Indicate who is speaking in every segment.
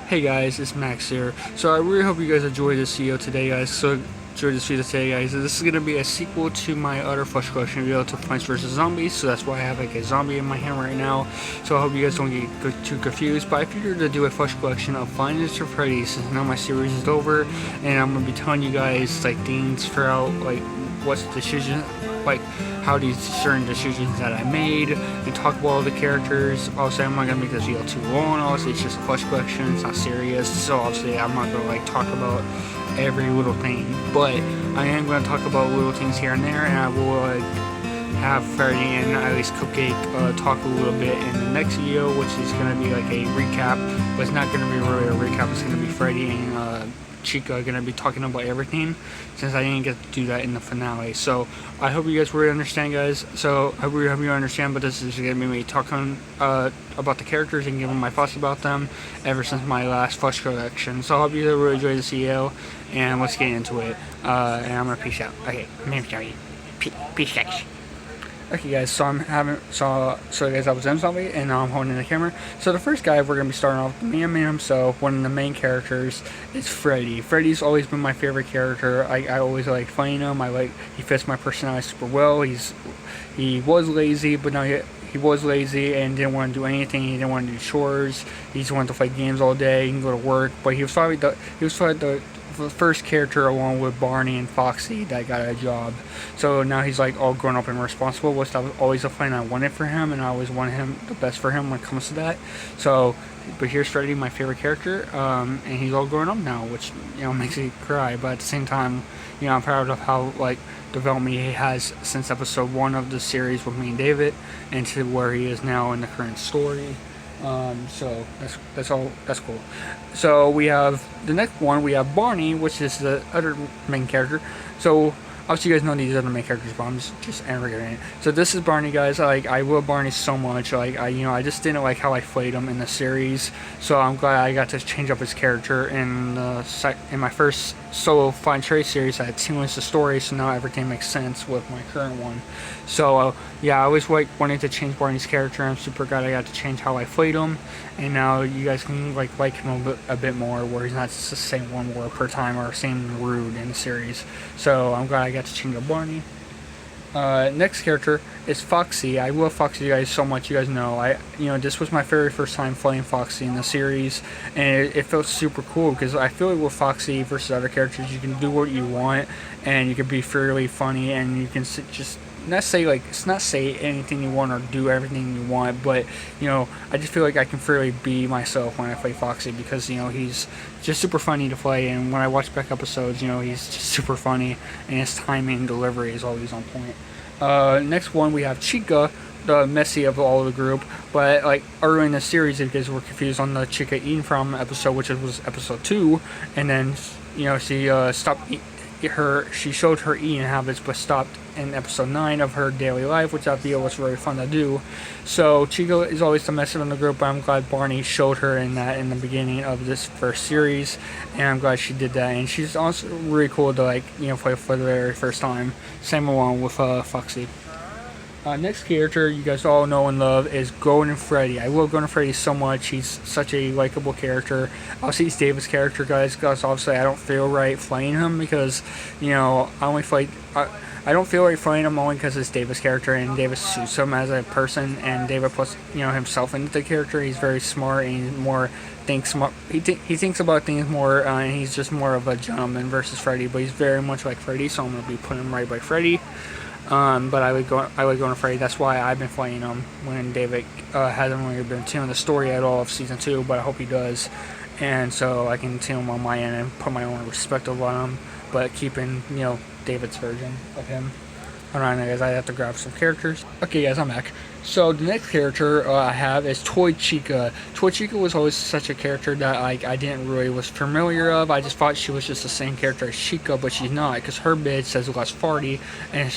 Speaker 1: Hey guys, it's Max here. So I really hope you guys enjoyed this video today, guys. This is gonna be a sequel to my other Flush collection video to Plants vs Zombies. So that's why I have like a zombie in my hand right now. So I hope you guys don't get too confused. But I figured to do a Flush collection of Finders for Freddy since now my series is over, and I'm gonna be telling you guys like things throughout, like what's the decision, like how these certain decisions that I made, and talk about all the characters. Obviously I'm not gonna make this video too long. Obviously it's just a Flush collection, it's not serious, so obviously I'm not gonna like talk about every little thing, but I am going to talk about little things here and there, and I will have Freddy and at least Cupcake talk a little bit in the next video, which is going to be like a recap, but it's not going to be really a recap. It's going to be Freddy and Chica are going to be talking about everything, since I didn't get to do that in the finale. So I hope you guys really understand, guys. So I really hope you understand, but this is going to be me talking about the characters and giving my thoughts about them ever since my last Flush collection. So I hope you guys really enjoy this video, and let's get into it. And I'm going to peace out. Okay, I'm sorry. Peace, guys. Okay guys, so guys, I was in zombie and now I'm holding the camera. So the first guy we're gonna be starting off with the man himself. One of the main characters is Freddy. Freddy's always been my favorite character. I always like playing him. He fits my personality super well. He was lazy, but now he was lazy and didn't want to do anything. He didn't want to do chores. He just wanted to play games all day and go to work. But he was probably the first character along with Barney and Foxy that got a job. So now he's like all grown up and responsible, which that was always a plan I wanted for him, and I always wanted him the best for him when it comes to that. So, but here's Freddy, my favorite character, and he's all grown up now, which makes me cry. But at the same time, I'm proud of how like development he has since episode 1 of the series with me and David, and to where he is now in the current story. So that's cool. So we have the next one. We have Barney, which is the other main character. So obviously you guys know these are the main characters, but I'm just integrating it. So this is Barney, guys. I love Barney so much. I just didn't like how I played him in the series. So I'm glad I got to change up his character in my first solo Find Trade series. I had seamless the story, so now everything makes sense with my current one. So yeah, I always wanted to change Barney's character. I'm super glad I got to change how I played him, and now you guys can like him a bit more, where he's not just saying one word per time or saying rude in the series. So I'm glad I got to change up Barney. Next character is Foxy. I love Foxy, you guys, so much. You guys know this was my very first time playing Foxy in the series, and it felt super cool because I feel like with Foxy versus other characters, you can do what you want, and you can be fairly funny, and you can just not say anything you want or do everything you want, but I just feel like I can fairly be myself when I play Foxy, because he's just super funny to play, and when I watch back episodes, he's just super funny, and his timing and delivery is always on point. Next one we have Chica, the messy of all of the group, but like early in the series, if you guys were confused on the Chica eating from episode, which was episode 2, and then she stopped she showed her eating habits, but stopped in episode 9 of her daily life, which that video was very fun to do. So Chica is always the message in the group, but I'm glad Barney showed her in the beginning of this first series, and I'm glad she did that. And she's also really cool to play for the very first time. Same along with Foxy. Next character you guys all know and love is Golden Freddy. I love Golden Freddy so much. He's such a likable character. Obviously he's David's character, guys, because obviously I don't feel right playing him, because I don't feel like playing him only because it's David's character, and David suits him as a person, and David puts himself into the character. He's very smart, and he thinks about things more, and he's just more of a gentleman versus Freddy. But he's very much like Freddy, so I'm gonna be putting him right by Freddy. But I would go on Freddy. That's why I've been playing him when David hasn't really been in the story at all of season 2, but I hope he does, and so I can see him on my end and put my own perspective on him, but keeping David's version of him. Alright guys, I have to grab some characters. Okay guys, I'm back. So the next character I have is Toy Chica. Toy Chica was always such a character that I didn't really was familiar of. I just thought she was just the same character as Chica, but she's not, because her bid says let's farty, and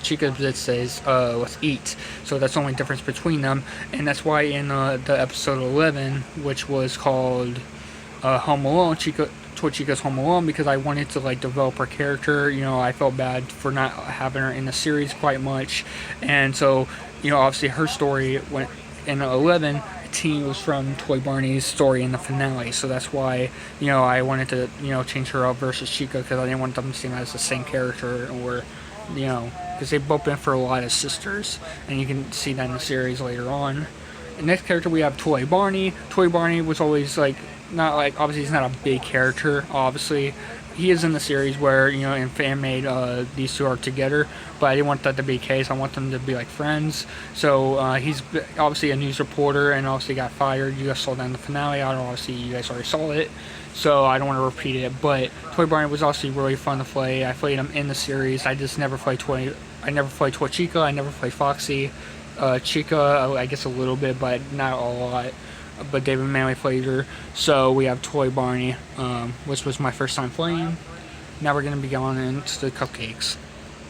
Speaker 1: Chica's bid says let's eat. So that's the only difference between them, and that's why in the episode 11, which was called Home Alone, Toy Chica's Home Alone, because I wanted to develop her character. I felt bad for not having her in the series quite much, and so obviously her story went in 11. continues from Toy Barney's story in the finale. So that's why, you know, I wanted to, you know, change her up versus Chica, because I didn't want them to seem as the same character, or, you know, because they've both been for a lot as sisters, and you can see that in the series later on. The next character we have Toy Barney. Toy Barney was always like, not like, obviously he's not a big character, obviously. He is in the series where, you know, in fan made, these two are together, but I didn't want that to be the case. I want them to be like friends. So he's obviously a news reporter, and obviously got fired. You guys saw that in the finale. I don't obviously, you guys already saw it, so I don't want to repeat it. But Toy Barney was also really fun to play. I played him in the series. I just never played Toy. I never played Toy Chica. I never played Foxy. Chica, I guess a little bit, but not a lot. But David Manley played her. So we have Toy Barney, which was my first time playing. Now we're going to be going into the cupcakes.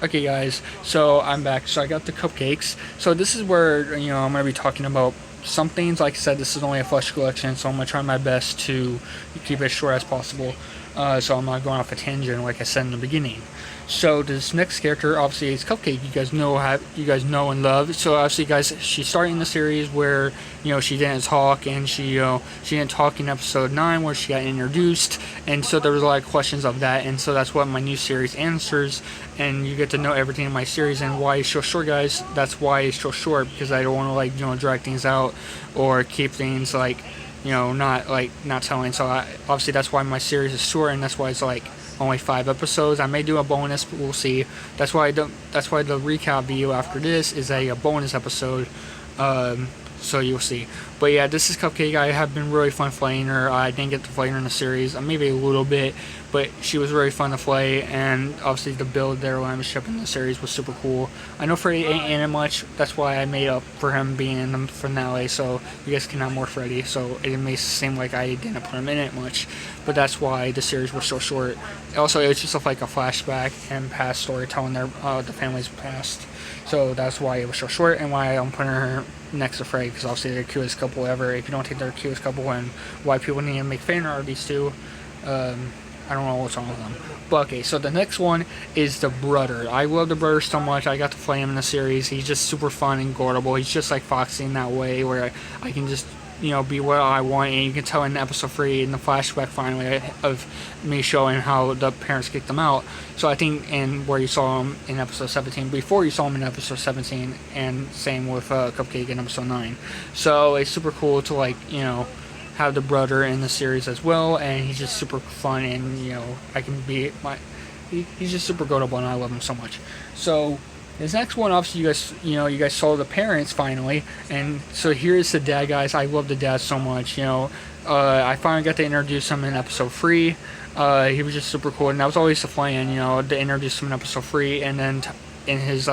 Speaker 1: Okay guys, so I'm back. So I got the cupcakes. So this is where, you know, I'm going to be talking about some things. Like I said, this is only a flush collection, so I'm going to try my best to keep it as short as possible. So I'm not going off a tangent like I said in the beginning. So this next character obviously is Cupcake. You guys know and love. So obviously, guys, she started in the series where, you know, she didn't talk, and she didn't talk in episode 9 where she got introduced, and so there was a lot of questions of that, and so that's what my new series answers, and you get to know everything in my series. And why it's so short, guys, that's why it's so short, because I don't want to, like, you know, drag things out or keep things like, you know, not telling. So obviously that's why my series is short, and that's why it's like only 5 episodes. I may do a bonus, but we'll see. That's why the recap video after this is a bonus episode. So you'll see. But yeah, this is Cupcake. I have been really fun playing her. I didn't get to play her in the series, maybe a little bit, but she was really fun to play, and obviously the build their ship in the series was super cool. I know Freddy ain't in it much, that's why I made up for him being in the finale, so you guys can have more Freddy, so it may seem like I didn't put him in it much, but that's why the series was so short. Also, it's just like a flashback and past story telling their the family's past, so that's why it was so short, and why I'm putting her next to Freddy, because obviously they're the cutest couple ever. If you don't think they're the cutest couple, and why people need to make fan art of these two, I don't know what's wrong with them. But okay, so the next one is the brother. I love the brother so much. I got to play him in the series. He's just super fun and adorable. He's just like Foxy in that way, where I can just, you know, be what I want. And you can tell in episode 3, in the flashback finally, of me showing how the parents kicked them out. So I think in where you saw him in episode 17, before you saw him in episode 17, and same with Cupcake in episode 9. So it's super cool to, like, you know, have the brother in the series as well, and he's just super fun, and, you know, he's just super goatable, and I love him so much. So this next one, obviously, you guys saw the parents finally, and so here's the dad, guys. I love the dad so much. You know, I finally got to introduce him in episode 3. He was just super cool, and that was always the plan, you know, to introduce him in episode 3, and then in his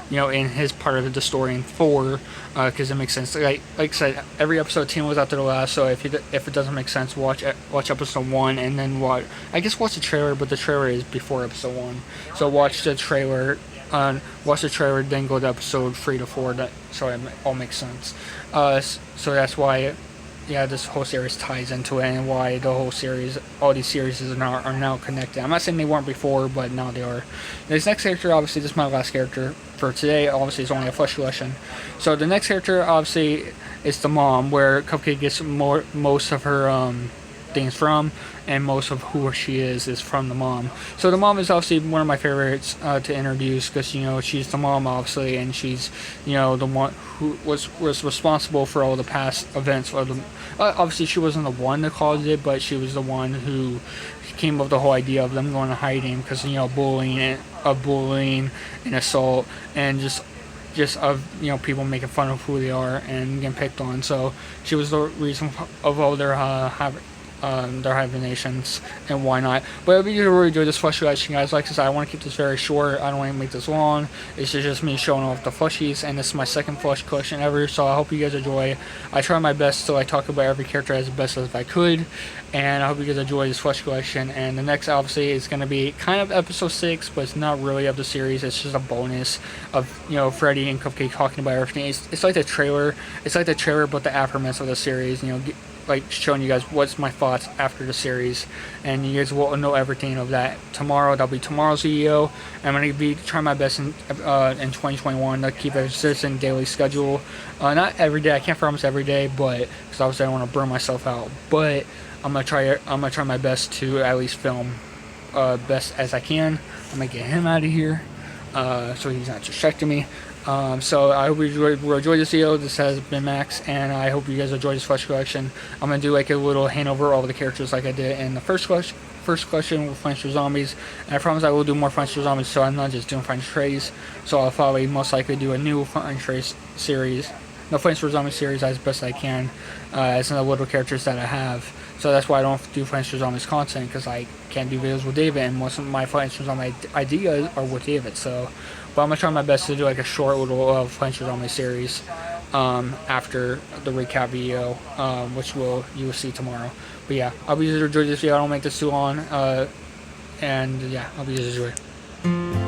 Speaker 1: you know, in his part of the story in 4, because it makes sense. Like I said, every episode 10 was after the last, so if it doesn't make sense, watch episode 1, and then watch the trailer, but the trailer is before episode 1. So watch the trailer, then go to episode 3 to 4, so it all makes sense. So that's why, yeah, this whole series ties into it, and why the whole series, all these series are now connected. I'm not saying they weren't before, but now they are. This next character, obviously, this is my last character for today. Obviously, it's only a flush collection. So the next character, obviously, is the mom, where Cupcake gets most of her things from, and most of who she is from the mom. So the mom is obviously one of my favorites to introduce, because, you know, she's the mom, obviously, and she's, you know, the one who was responsible for all the past events of the. Obviously, she wasn't the one that caused it, but she was the one who came up with the whole idea of them going to hiding, because, you know, bullying and assault, and just of, you know, people making fun of who they are and getting picked on. So she was the reason of all their hibernations and why not. But if you really enjoy this flush collection, guys, like I said, I want to keep this very short. I don't want to make this long. It's just me showing off the plushies, and this is my second flush collection ever, so I hope you guys enjoy. I try my best to, like, talk about every character as best as I could, and I hope you guys enjoy this flush collection. And the next, obviously, is going to be kind of episode 6, but it's not really of the series. It's just a bonus of, you know, Freddy and Cupcake talking about everything. It's like the trailer. It's like the trailer, but the aftermath of the series. You know, like showing you guys what's my thoughts after the series, and you guys will know everything of that tomorrow. That'll be tomorrow's video. I'm gonna be trying my best in 2021 to keep a consistent daily schedule. Not every day. I can't promise every day, but because obviously I don't want to burn myself out. But I'm gonna try my best to at least film best as I can. I'm gonna get him out of here so he's not distracting me. So I hope you enjoyed this video. This has been Max, and I hope you guys enjoyed this plush collection. I'm going to do like a little handover of all the characters like I did in the first collection with French Zombies. And I promise I will do more French Zombies, so I'm not just doing French Trays. So I'll probably most likely do a new French Trays series, no French Zombie series as best I can, as the little characters that I have. So that's why I don't do French Zombies content, because I can't do videos with David, and most of my French Zombie ideas are with David. So, but I'm gonna try my best to do like a short little French Zombie series after the recap video, which you will see tomorrow. But yeah, I'll be enjoying this video. I don't make this too long, and yeah, I'll be enjoying.